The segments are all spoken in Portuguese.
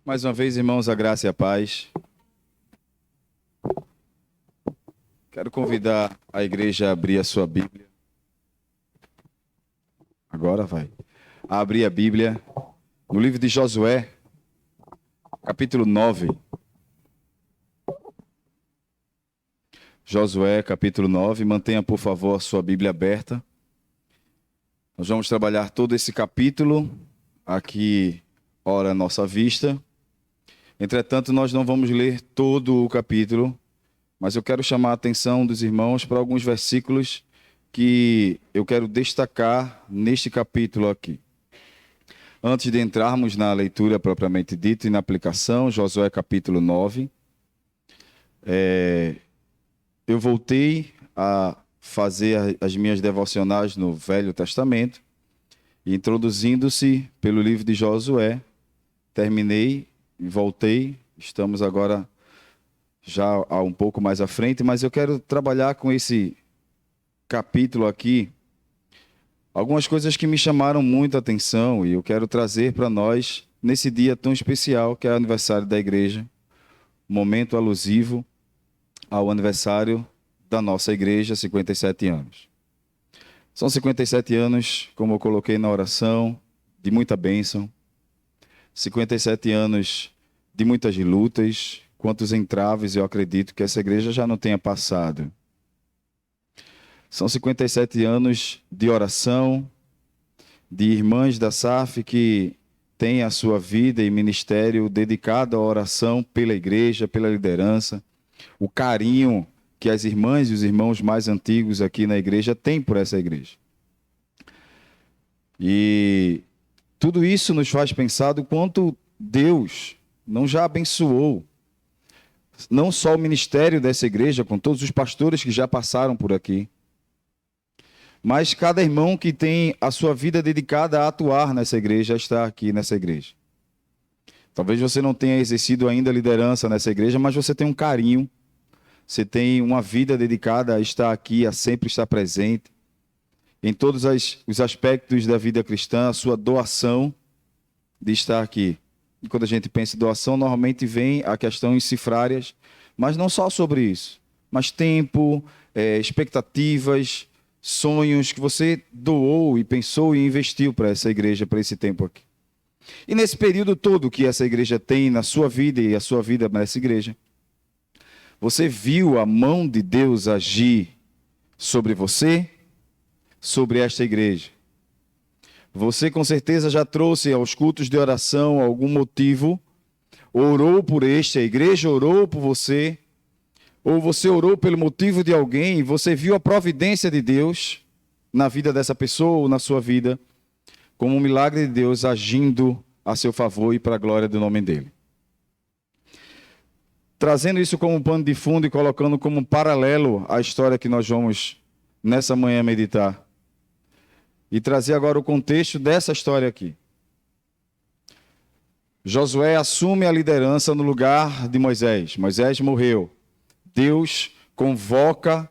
Mais uma vez, irmãos, a graça e a paz. Quero convidar a igreja a abrir a sua Bíblia. Agora vai. A abrir a Bíblia no livro de Josué, capítulo 9. Josué, capítulo 9. Mantenha, por favor, a sua Bíblia aberta. Nós vamos trabalhar todo esse capítulo aqui, ora, à nossa vista. Entretanto, nós não vamos ler todo o capítulo, mas eu quero chamar a atenção dos irmãos para alguns versículos que eu quero destacar neste capítulo aqui. Antes de entrarmos na leitura propriamente dita e na aplicação, Josué capítulo 9, eu voltei a fazer as minhas devocionais no Velho Testamento, introduzindo-se pelo livro de Josué, terminei e voltei, estamos agora já um pouco mais à frente, mas eu quero trabalhar com esse capítulo aqui, algumas coisas que me chamaram muito a atenção e eu quero trazer para nós nesse dia tão especial que é o aniversário da igreja, momento alusivo ao aniversário da nossa igreja, 57 anos. São 57 anos, como eu coloquei na oração, de muita bênção, 57 anos de muitas lutas, quantos entraves eu acredito que essa igreja já não tenha passado. São 57 anos de oração, de irmãs da SAF que têm a sua vida e ministério dedicado à oração pela igreja, pela liderança, o carinho que as irmãs e os irmãos mais antigos aqui na igreja têm por essa igreja. E tudo isso nos faz pensar do quanto Deus não já abençoou, não só o ministério dessa igreja, com todos os pastores que já passaram por aqui, mas cada irmão que tem a sua vida dedicada a atuar nessa igreja, a estar aqui nessa igreja. Talvez você não tenha exercido ainda liderança nessa igreja, mas você tem um carinho, você tem uma vida dedicada a estar aqui, a sempre estar presente, em todos os aspectos da vida cristã, a sua doação de estar aqui. E quando a gente pensa em doação, normalmente vem a questão em cifrárias, mas não só sobre isso, mas tempo, expectativas, sonhos que você doou e pensou e investiu para essa igreja, para esse tempo aqui. E nesse período todo que essa igreja tem na sua vida e a sua vida nessa igreja, você viu a mão de Deus agir sobre você, sobre esta igreja. Você com certeza já trouxe aos cultos de oração algum motivo, orou por a igreja orou por você, ou você orou pelo motivo de alguém e você viu a providência de Deus na vida dessa pessoa ou na sua vida, como um milagre de Deus agindo a seu favor e para a glória do nome dele. Trazendo isso como pano de fundo e colocando como um paralelo à história que nós vamos nessa manhã meditar. E trazer agora o contexto dessa história aqui. Josué assume a liderança no lugar de Moisés. Moisés morreu. Deus convoca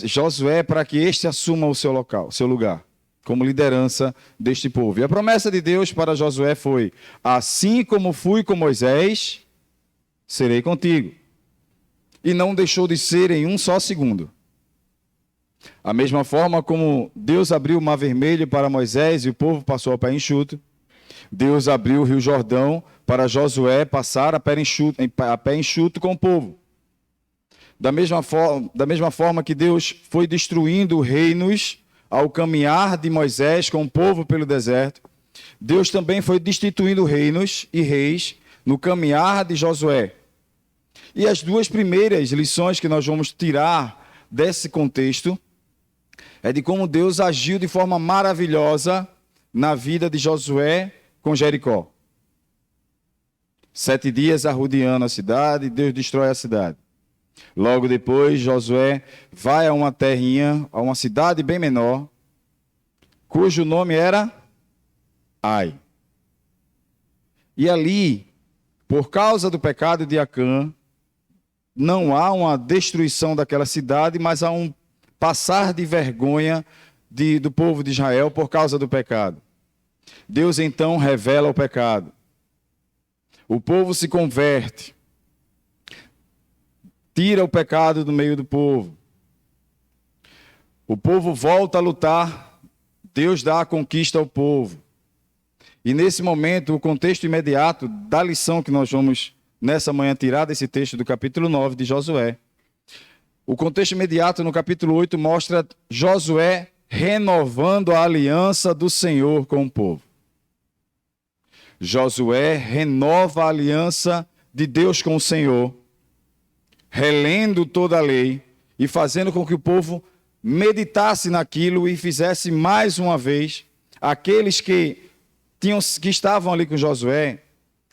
Josué para que este assuma o seu lugar, como liderança deste povo. E a promessa de Deus para Josué foi: assim como fui com Moisés, serei contigo. E não deixou de ser em um só segundo. A mesma forma como Deus abriu o Mar Vermelho para Moisés e o povo passou a pé enxuto, Deus abriu o Rio Jordão para Josué passar a pé enxuto com o povo. Da mesma forma que Deus foi destruindo reinos ao caminhar de Moisés com o povo pelo deserto, Deus também foi destituindo reinos e reis no caminhar de Josué. E as duas primeiras lições que nós vamos tirar desse contexto é de como Deus agiu de forma maravilhosa na vida de Josué com Jericó. 7 dias arrodeando a cidade, Deus destrói a cidade. Logo depois, Josué vai a uma terrinha, a uma cidade bem menor, cujo nome era Ai. E ali, por causa do pecado de Acã, não há uma destruição daquela cidade, mas há um passar de vergonha do povo de Israel por causa do pecado. Deus então revela o pecado. O povo se converte. Tira o pecado do meio do povo. O povo volta a lutar. Deus dá a conquista ao povo. E nesse momento, o contexto imediato da lição que nós vamos nessa manhã tirar desse texto do capítulo 9 de Josué. O contexto imediato no capítulo 8 mostra Josué renovando a aliança do Senhor com o povo. Josué renova a aliança de Deus com o Senhor, relendo toda a lei e fazendo com que o povo meditasse naquilo e fizesse mais uma vez. Aqueles que estavam ali com Josué,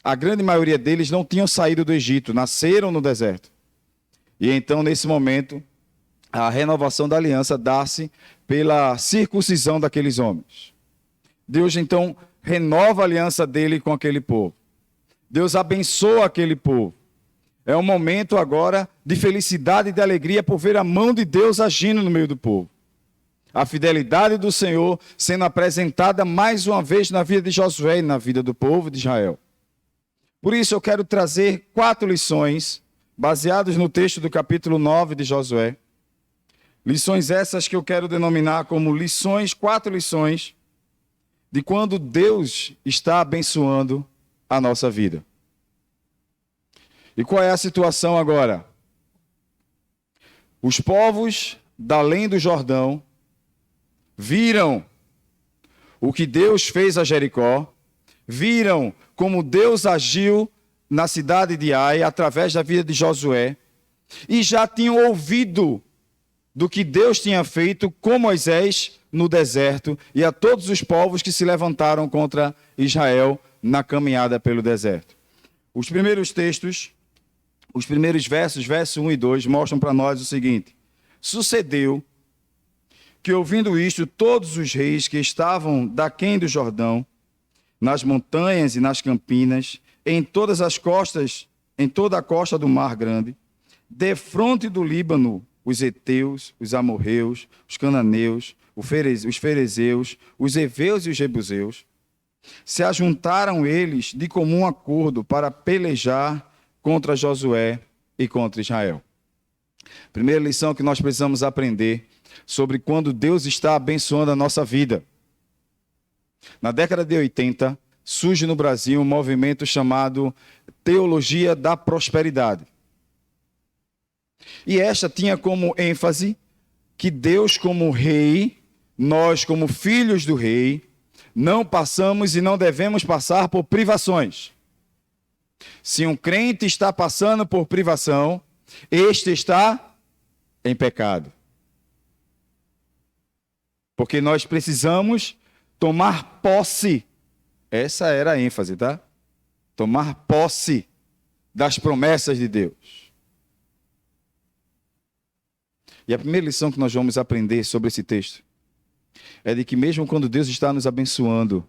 a grande maioria deles não tinham saído do Egito, nasceram no deserto. E então, nesse momento, a renovação da aliança dá-se pela circuncisão daqueles homens. Deus, então, renova a aliança dele com aquele povo. Deus abençoa aquele povo. É um momento agora de felicidade e de alegria por ver a mão de Deus agindo no meio do povo. A fidelidade do Senhor sendo apresentada mais uma vez na vida de Josué e na vida do povo de Israel. Por isso eu quero trazer 4 lições baseadas no texto do capítulo 9 de Josué. Lições essas que eu quero denominar como 4 lições de quando Deus está abençoando a nossa vida. E qual é a situação agora? Os povos da além do Jordão viram o que Deus fez a Jericó, viram como Deus agiu na cidade de Ai, através da vida de Josué, e já tinham ouvido do que Deus tinha feito com Moisés no deserto e a todos os povos que se levantaram contra Israel na caminhada pelo deserto. Os primeiros textos, os primeiros versos, versos 1 e 2, mostram para nós o seguinte: sucedeu que, ouvindo isto, todos os reis que estavam daquém do Jordão, nas montanhas e nas campinas, em todas as costas, em toda a costa do Mar Grande, defronte do Líbano, os heteus, os amorreus, os cananeus, os ferezeus, os heveus e os jebuseus, se ajuntaram eles de comum acordo para pelejar contra Josué e contra Israel. Primeira lição que nós precisamos aprender sobre quando Deus está abençoando a nossa vida. Na década de 80, surge no Brasil um movimento chamado Teologia da Prosperidade. E esta tinha como ênfase que Deus, como rei, nós, como filhos do rei, não passamos e não devemos passar por privações. Se um crente está passando por privação, este está em pecado. Porque nós precisamos tomar posse. Essa era a ênfase, tá? Tomar posse das promessas de Deus. E a primeira lição que nós vamos aprender sobre esse texto é de que mesmo quando Deus está nos abençoando,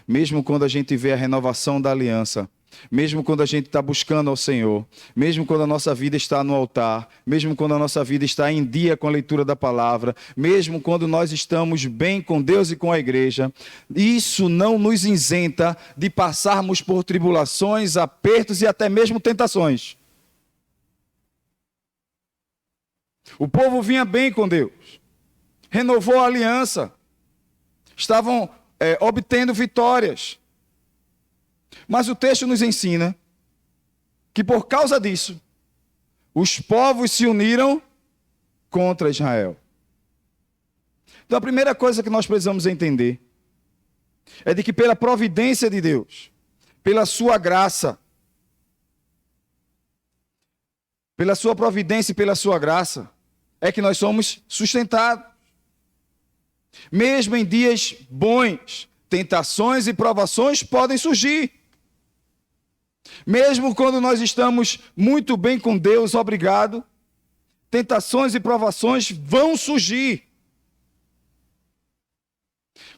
mesmo quando a gente vê a renovação da aliança, mesmo quando a gente está buscando ao Senhor, mesmo quando a nossa vida está no altar, mesmo quando a nossa vida está em dia com a leitura da palavra, mesmo quando nós estamos bem com Deus e com a igreja, isso não nos isenta de passarmos por tribulações, apertos e até mesmo tentações. O povo vinha bem com Deus, renovou a aliança, estavam obtendo vitórias. Mas o texto nos ensina que por causa disso, os povos se uniram contra Israel. Então a primeira coisa que nós precisamos entender é de que pela providência de Deus, pela sua graça, pela sua providência e pela sua graça, é que nós somos sustentados. Mesmo em dias bons, tentações e provações podem surgir. Mesmo quando nós estamos muito bem com Deus, obrigado, tentações e provações vão surgir.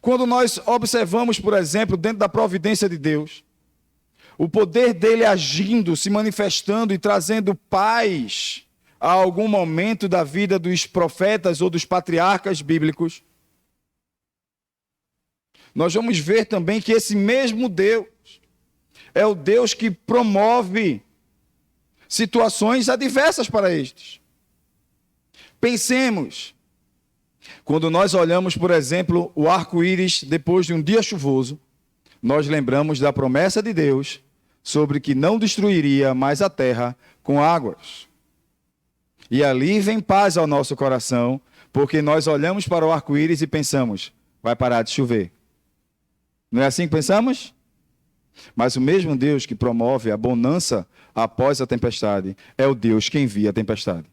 Quando nós observamos, por exemplo, dentro da providência de Deus, o poder dele agindo, se manifestando e trazendo paz a algum momento da vida dos profetas ou dos patriarcas bíblicos, nós vamos ver também que esse mesmo Deus é o Deus que promove situações adversas para estes. Pensemos, quando nós olhamos, por exemplo, o arco-íris depois de um dia chuvoso, nós lembramos da promessa de Deus sobre que não destruiria mais a terra com águas. E ali vem paz ao nosso coração, porque nós olhamos para o arco-íris e pensamos, vai parar de chover. Não é assim que pensamos? Mas o mesmo Deus que promove a bonança após a tempestade é o Deus que envia a tempestade.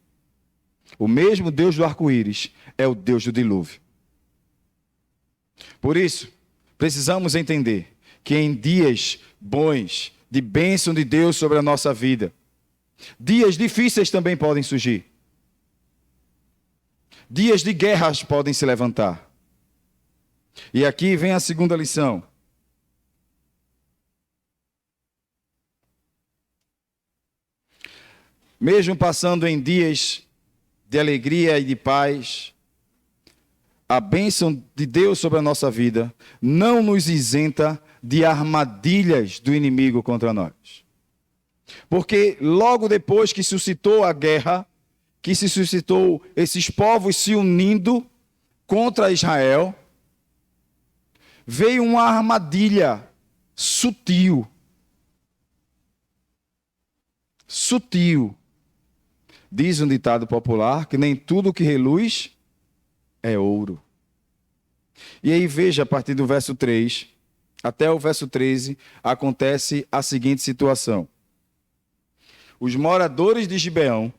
O mesmo Deus do arco-íris é o Deus do dilúvio. Por isso, precisamos entender que em dias bons, de bênção de Deus sobre a nossa vida, dias difíceis também podem surgir. Dias de guerras podem se levantar. E aqui vem a segunda lição. Mesmo passando em dias de alegria e de paz, a bênção de Deus sobre a nossa vida não nos isenta de armadilhas do inimigo contra nós. Porque logo depois que suscitou a guerra, que se suscitou esses povos se unindo contra Israel, veio uma armadilha sutil. Sutil. Diz um ditado popular que nem tudo que reluz é ouro. E aí veja, a partir do verso 3 até o verso 13, acontece a seguinte situação. Os moradores de Gibeão,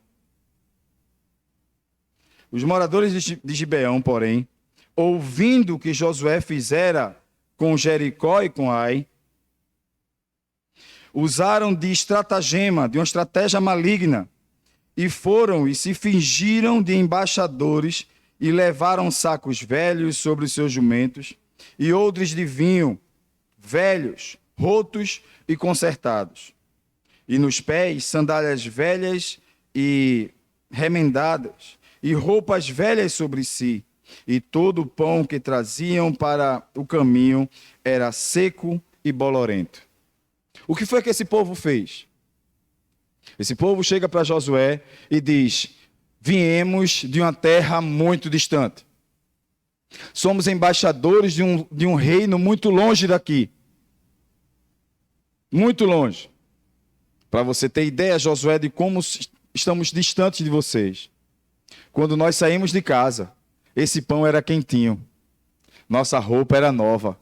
porém, ouvindo o que Josué fizera com Jericó e com Ai, usaram de estratagema, de uma estratégia maligna, e foram e se fingiram de embaixadores e levaram sacos velhos sobre os seus jumentos e odres de vinho, velhos, rotos e consertados. E nos pés, sandálias velhas e remendadas, e roupas velhas sobre si. E todo o pão que traziam para o caminho era seco e bolorento. O que foi que esse povo fez? Esse povo chega para Josué e diz: viemos de uma terra muito distante. Somos embaixadores de um reino muito longe daqui. Muito longe. Para você ter ideia, Josué, de como estamos distantes de vocês. Quando nós saímos de casa, esse pão era quentinho. Nossa roupa era nova.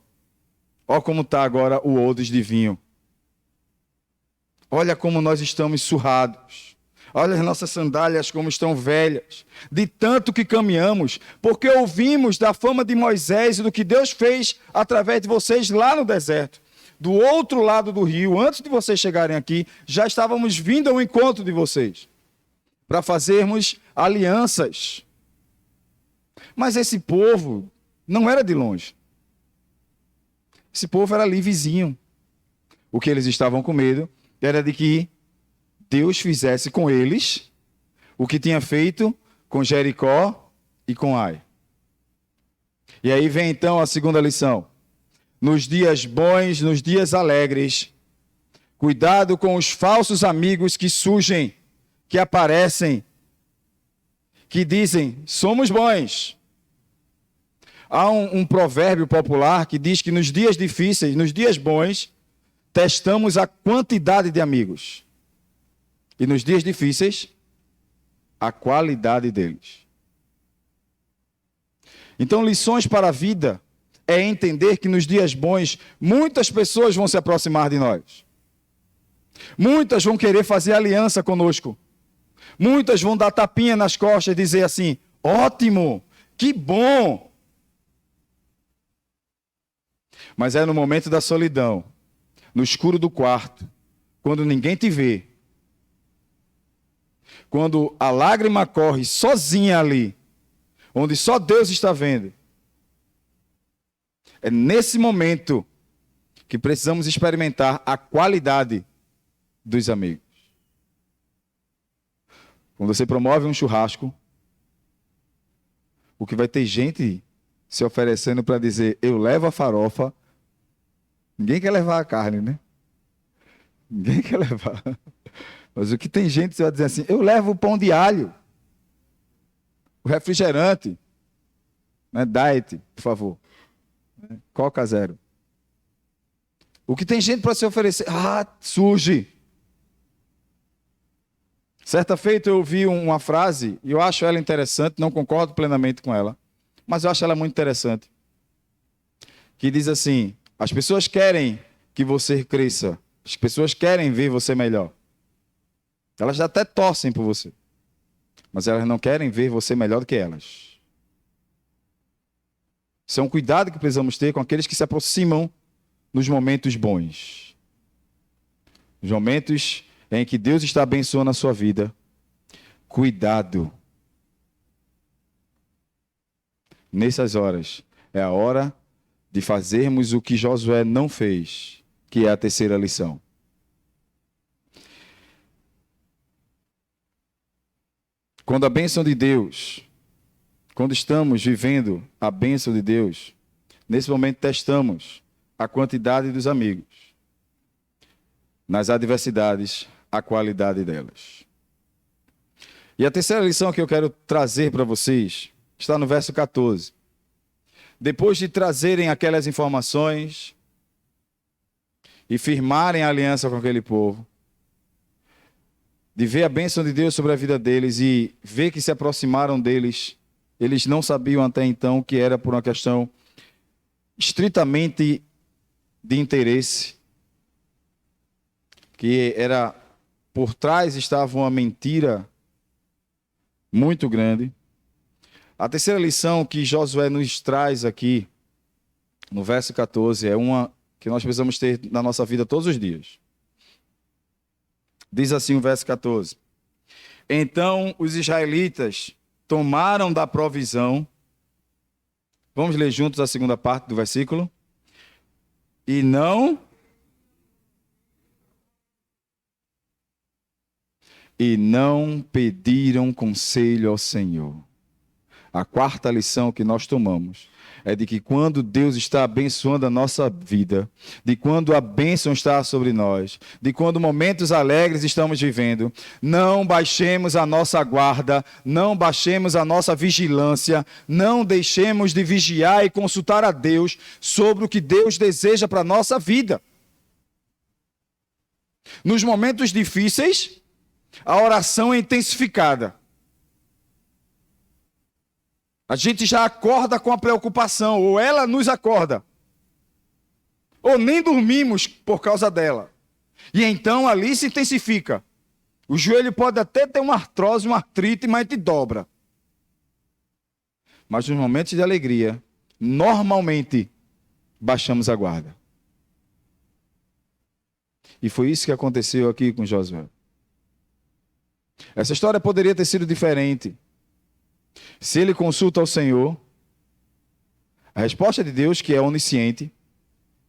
Olha como está agora o odres de vinho. Olha como nós estamos surrados. Olha as nossas sandálias como estão velhas. De tanto que caminhamos, porque ouvimos da fama de Moisés e do que Deus fez através de vocês lá no deserto. Do outro lado do rio, antes de vocês chegarem aqui, já estávamos vindo ao encontro de vocês. Para fazermos alianças. Mas esse povo não era de longe. Esse povo era ali vizinho. O que eles estavam com medo era de que Deus fizesse com eles o que tinha feito com Jericó e com Ai. E aí vem então a segunda lição. Nos dias bons, nos dias alegres, cuidado com os falsos amigos que surgem, que aparecem, que dizem, somos bons. Há um provérbio popular que diz que nos dias difíceis, nos dias bons, testamos a quantidade de amigos. E nos dias difíceis, a qualidade deles. Então, lições para a vida é entender que nos dias bons, muitas pessoas vão se aproximar de nós. Muitas vão querer fazer aliança conosco. Muitas vão dar tapinha nas costas e dizer assim, ótimo, que bom. Mas é no momento da solidão, no escuro do quarto, quando ninguém te vê, quando a lágrima corre sozinha ali, onde só Deus está vendo, é nesse momento que precisamos experimentar a qualidade dos amigos. Quando você promove um churrasco, o que vai ter gente se oferecendo para dizer, eu levo a farofa, ninguém quer levar a carne, né? Ninguém quer levar. Mas o que tem gente que vai dizer assim, eu levo o pão de alho, o refrigerante, né? Diet, por favor. Coca zero. O que tem gente para se oferecer, surge. Certa feita eu ouvi uma frase, e eu acho ela interessante, não concordo plenamente com ela, mas eu acho ela muito interessante, que diz assim, as pessoas querem que você cresça, as pessoas querem ver você melhor. Elas até torcem por você, mas elas não querem ver você melhor do que elas. Isso é um cuidado que precisamos ter com aqueles que se aproximam nos momentos bons. Nos momentos em que Deus está abençoando a sua vida. Cuidado. Nessas horas, é a hora de fazermos o que Josué não fez, que é a terceira lição. Quando a bênção de Deus, quando estamos vivendo a bênção de Deus, nesse momento testamos a quantidade dos amigos. Nas adversidades, a qualidade delas. E a terceira lição que eu quero trazer para vocês está no verso 14. Depois de trazerem aquelas informações e firmarem a aliança com aquele povo, de ver a bênção de Deus sobre a vida deles e ver que se aproximaram deles, eles não sabiam até então que era por uma questão estritamente de interesse, que era por trás estava uma mentira muito grande. A terceira lição que Josué nos traz aqui, no verso 14, é uma que nós precisamos ter na nossa vida todos os dias. Diz assim o verso 14. Então os israelitas tomaram da provisão. Vamos ler juntos a segunda parte do versículo. E não pediram conselho ao Senhor. A quarta lição que nós tomamos é de que quando Deus está abençoando a nossa vida, de quando a bênção está sobre nós, de quando momentos alegres estamos vivendo, não baixemos a nossa guarda, não baixemos a nossa vigilância, não deixemos de vigiar e consultar a Deus sobre o que Deus deseja para a nossa vida. Nos momentos difíceis, a oração é intensificada. A gente já acorda com a preocupação, ou ela nos acorda, ou nem dormimos por causa dela. E então ali se intensifica. O joelho pode até ter uma artrose, uma artrite, mas te dobra. Mas nos momentos de alegria, normalmente, baixamos a guarda. E foi isso que aconteceu aqui com Josué. Essa história poderia ter sido diferente. Se ele consulta ao Senhor, a resposta de Deus, que é onisciente,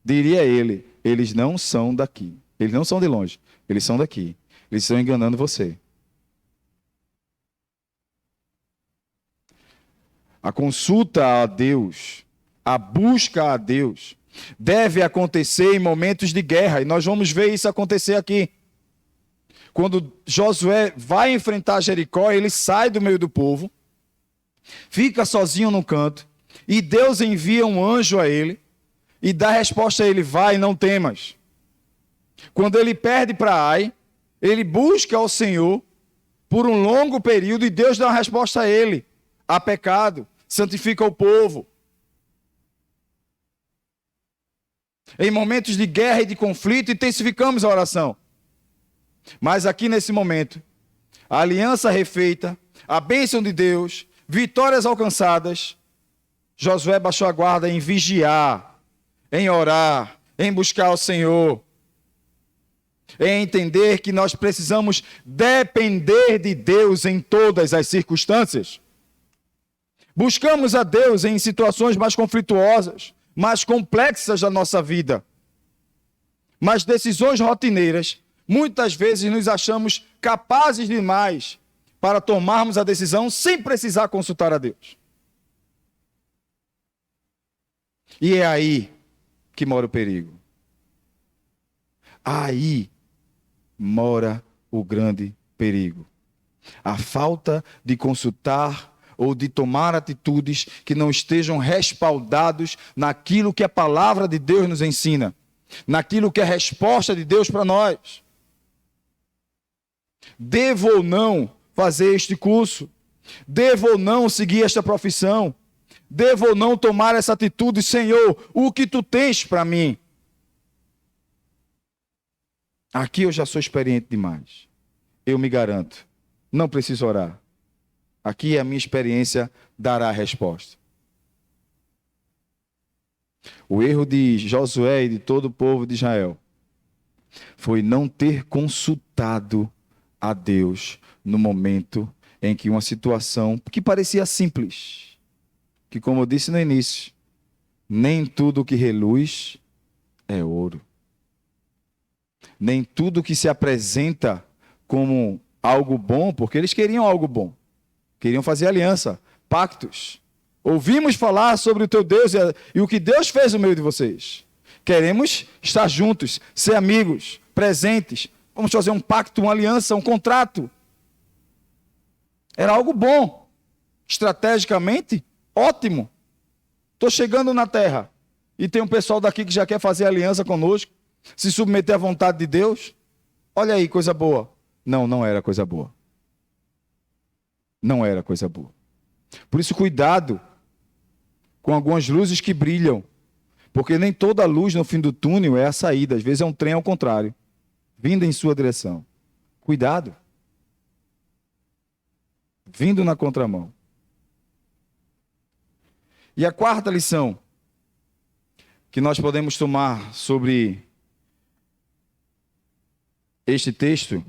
diria a ele, eles não são daqui. Eles não são de longe, eles são daqui. Eles estão enganando você. A consulta a Deus, a busca a Deus, deve acontecer em momentos de guerra. E nós vamos ver isso acontecer aqui. Quando Josué vai enfrentar Jericó, ele sai do meio do povo, fica sozinho no canto, e Deus envia um anjo a ele, e dá a resposta a ele, vai, não temas. Quando ele perde para Ai, ele busca ao Senhor por um longo período, e Deus dá uma resposta a ele, há pecado, santifica o povo. Em momentos de guerra e de conflito, intensificamos a oração. Mas aqui nesse momento, a aliança refeita, a bênção de Deus, vitórias alcançadas, Josué baixou a guarda em vigiar, em orar, em buscar o Senhor, em entender que nós precisamos depender de Deus em todas as circunstâncias. Buscamos a Deus em situações mais conflituosas, mais complexas da nossa vida. Mas decisões rotineiras, muitas vezes nos achamos capazes demais para tomarmos a decisão sem precisar consultar a Deus. E é aí que mora o perigo. Aí mora o grande perigo. A falta de consultar ou de tomar atitudes que não estejam respaldados naquilo que a palavra de Deus nos ensina, naquilo que é a resposta de Deus para nós. Devo ou não fazer este curso? Devo ou não seguir esta profissão? Devo ou não tomar essa atitude? Senhor, o que tu tens para mim? Aqui eu já sou experiente demais. Eu me garanto. Não preciso orar. Aqui a minha experiência dará a resposta. O erro de Josué e de todo o povo de Israel foi não ter consultado a Deus no momento em que uma situação que parecia simples, que, como eu disse no início, nem tudo que reluz é ouro. Nem tudo que se apresenta como algo bom, porque eles queriam algo bom. Queriam fazer aliança, pactos. Ouvimos falar sobre o teu Deus e o que Deus fez no meio de vocês. Queremos estar juntos, ser amigos, presentes. Vamos fazer um pacto, uma aliança, um contrato. Era algo bom. Estrategicamente, ótimo. Estou chegando na terra e tem um pessoal daqui que já quer fazer aliança conosco, se submeter à vontade de Deus. Olha aí, coisa boa. Não, não era coisa boa. Não era coisa boa. Por isso, cuidado com algumas luzes que brilham, porque nem toda luz no fim do túnel é a saída. Às vezes é um trem ao contrário, vindo em sua direção. Cuidado. Vindo na contramão. E a quarta lição que nós podemos tomar sobre este texto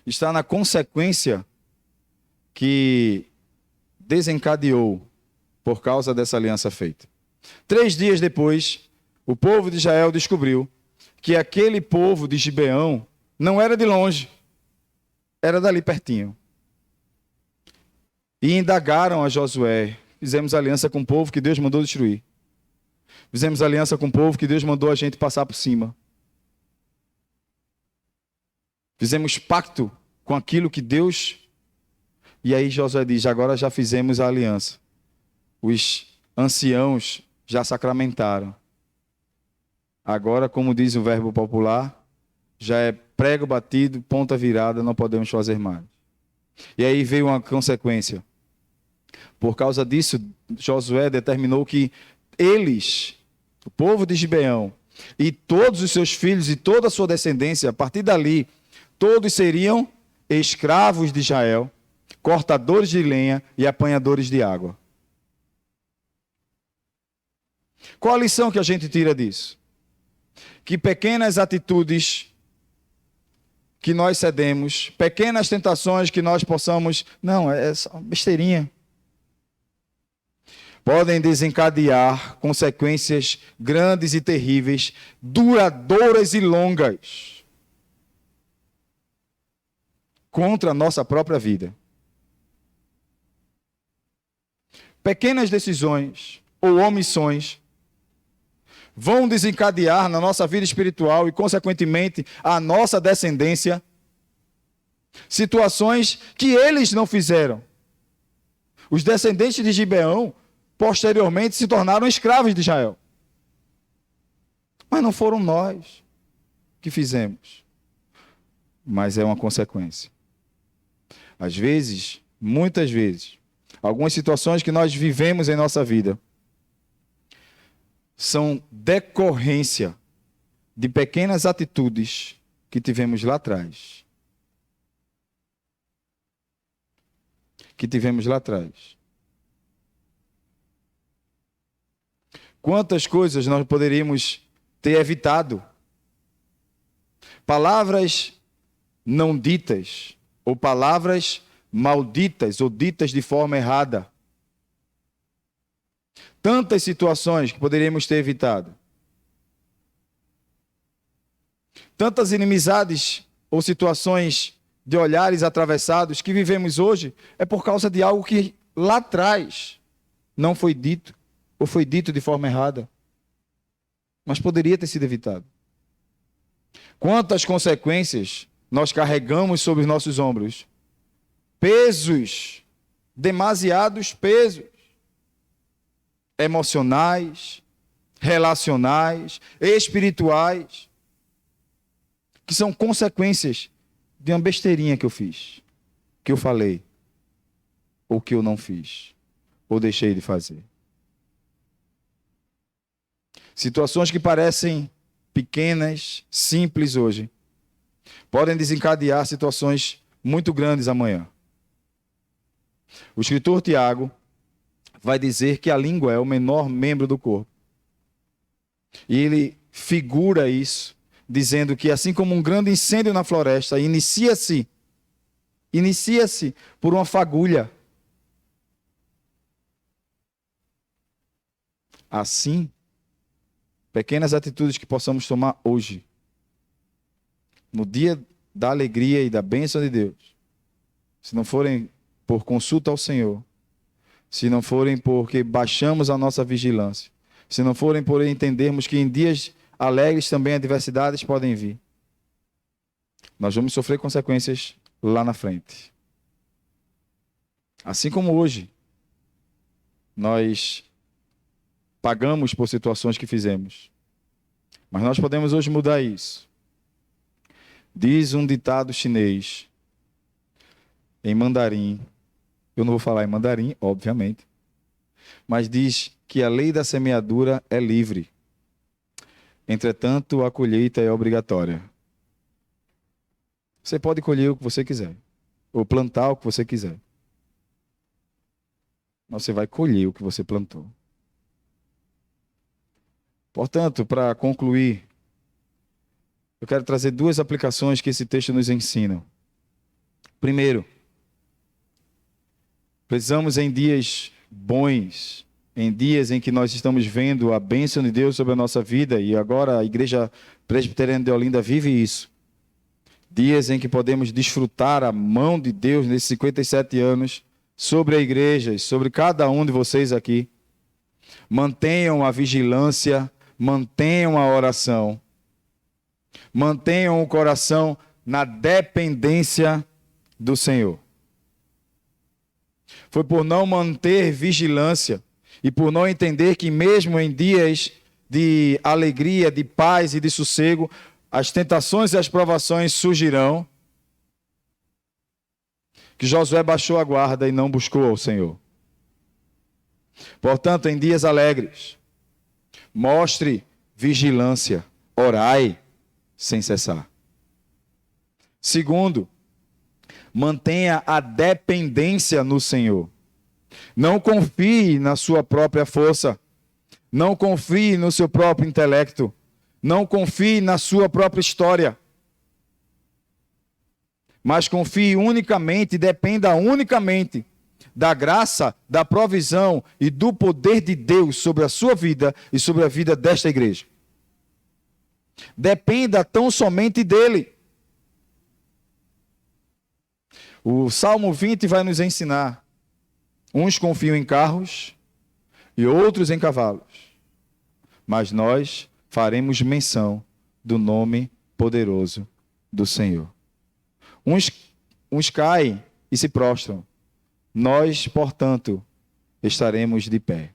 está na consequência que desencadeou por causa dessa aliança feita. 3 dias depois, o povo de Israel descobriu que aquele povo de Gibeão não era de longe, era dali pertinho. E indagaram a Josué: fizemos aliança com o povo que Deus mandou destruir. Fizemos aliança com o povo que Deus mandou a gente passar por cima. Fizemos pacto com aquilo que Deus... E aí Josué diz: agora já fizemos a aliança. Os anciãos já sacramentaram. Agora, como diz o verbo popular, já é prego batido, ponta virada, não podemos fazer mais. E aí veio uma consequência. Por causa disso, Josué determinou que eles, o povo de Gibeão, e todos os seus filhos e toda a sua descendência, a partir dali, todos seriam escravos de Israel, cortadores de lenha e apanhadores de água. Qual a lição que a gente tira disso? Que pequenas atitudes que nós cedemos, pequenas tentações que nós possamos... Não, é só besteirinha. Podem desencadear consequências grandes e terríveis, duradouras e longas, contra a nossa própria vida. Pequenas decisões ou omissões vão desencadear na nossa vida espiritual e, consequentemente, a nossa descendência, situações que eles não fizeram. Os descendentes de Gibeão, posteriormente, se tornaram escravos de Israel. Mas não foram nós que fizemos. Mas é uma consequência. Às vezes, muitas vezes, algumas situações que nós vivemos em nossa vida são decorrência de pequenas atitudes que tivemos lá atrás. Quantas coisas nós poderíamos ter evitado? Palavras não ditas, ou palavras malditas, ou ditas de forma errada. Tantas situações que poderíamos ter evitado. Tantas inimizades ou situações de olhares atravessados que vivemos hoje é por causa de algo que lá atrás não foi dito, ou foi dito de forma errada, mas poderia ter sido evitado. Quantas consequências nós carregamos sobre os nossos ombros? Pesos, demasiados pesos, emocionais, relacionais, espirituais, que são consequências de uma besteirinha que eu fiz, que eu falei, ou que eu não fiz, ou deixei de fazer. Situações que parecem pequenas, simples hoje, podem desencadear situações muito grandes amanhã. O escritor Tiago vai dizer que a língua é o menor membro do corpo. E ele figura isso, dizendo que assim como um grande incêndio na floresta inicia-se por uma fagulha. Assim, pequenas atitudes que possamos tomar hoje, no dia da alegria e da bênção de Deus, se não forem por consulta ao Senhor, se não forem porque baixamos a nossa vigilância, se não forem por entendermos que em dias alegres também adversidades podem vir, nós vamos sofrer consequências lá na frente. Assim como hoje, nós pagamos por situações que fizemos. Mas nós podemos hoje mudar isso. Diz um ditado chinês, em mandarim. Eu não vou falar em mandarim, obviamente. Mas diz que a lei da semeadura é livre. Entretanto, a colheita é obrigatória. Você pode colher o que você quiser. Ou plantar o que você quiser. Mas você vai colher o que você plantou. Portanto, para concluir, eu quero trazer duas aplicações que esse texto nos ensina. Primeiro, precisamos em dias bons, em dias em que nós estamos vendo a bênção de Deus sobre a nossa vida, e agora a Igreja Presbiteriana de Olinda vive isso. Dias em que podemos desfrutar a mão de Deus nesses 57 anos sobre a igreja, sobre cada um de vocês aqui. Mantenham a vigilância, mantenham a oração, mantenham o coração na dependência do Senhor. Foi por não manter vigilância e por não entender que mesmo em dias de alegria, de paz e de sossego, as tentações e as provações surgirão, que Josué baixou a guarda e não buscou ao Senhor. Portanto, em dias alegres, mostre vigilância, orai sem cessar. Segundo, mantenha a dependência no Senhor. Não confie na sua própria força, não confie no seu próprio intelecto, não confie na sua própria história, mas confie unicamente, dependa unicamente da graça, da provisão e do poder de Deus sobre a sua vida e sobre a vida desta igreja. Dependa tão somente dele. O Salmo 20 vai nos ensinar. Uns confiam em carros e outros em cavalos. Mas nós faremos menção do nome poderoso do Senhor. Uns caem e se prostram. Nós, portanto, estaremos de pé.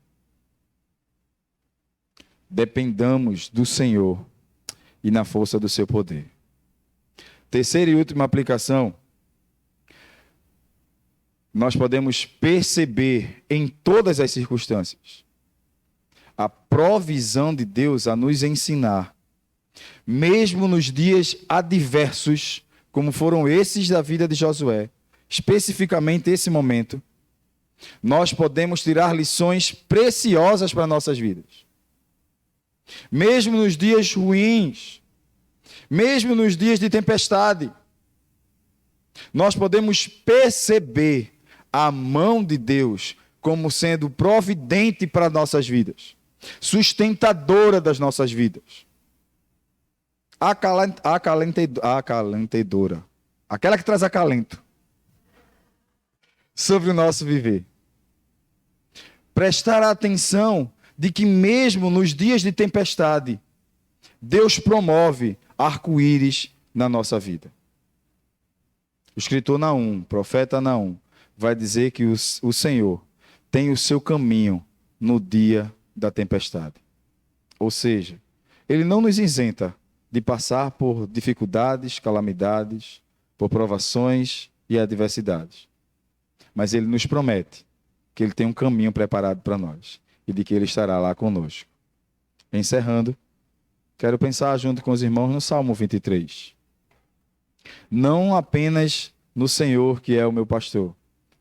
Dependamos do Senhor e na força do seu poder. Terceira e última aplicação. Nós podemos perceber em todas as circunstâncias a provisão de Deus a nos ensinar, mesmo nos dias adversos, como foram esses da vida de Josué, especificamente esse momento, nós podemos tirar lições preciosas para nossas vidas. Mesmo nos dias ruins, mesmo nos dias de tempestade, nós podemos perceber a mão de Deus como sendo providente para nossas vidas, sustentadora das nossas vidas, acalentadora, aquela que traz acalento sobre o nosso viver. Prestar atenção de que mesmo nos dias de tempestade, Deus promove arco-íris na nossa vida. O escritor Naum, profeta Naum, vai dizer que o Senhor tem o seu caminho no dia da tempestade. Ou seja, ele não nos isenta de passar por dificuldades, calamidades, por provações e adversidades. Mas ele nos promete que ele tem um caminho preparado para nós e de que ele estará lá conosco. Encerrando, quero pensar junto com os irmãos no Salmo 23. Não apenas no Senhor, que é o meu pastor,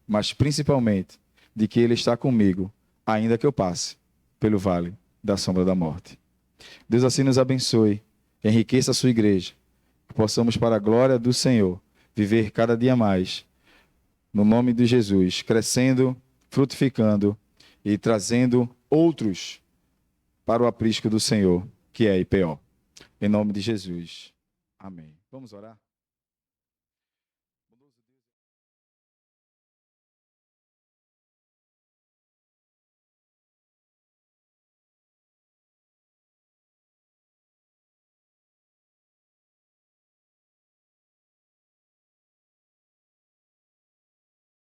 mas principalmente de que ele está comigo, ainda que eu passe pelo vale da sombra da morte. Deus assim nos abençoe, enriqueça a sua igreja, que possamos, para a glória do Senhor, viver cada dia mais, no nome de Jesus, crescendo, frutificando e trazendo outros para o aprisco do Senhor, que é IPO. Em nome de Jesus. Amém. Vamos orar?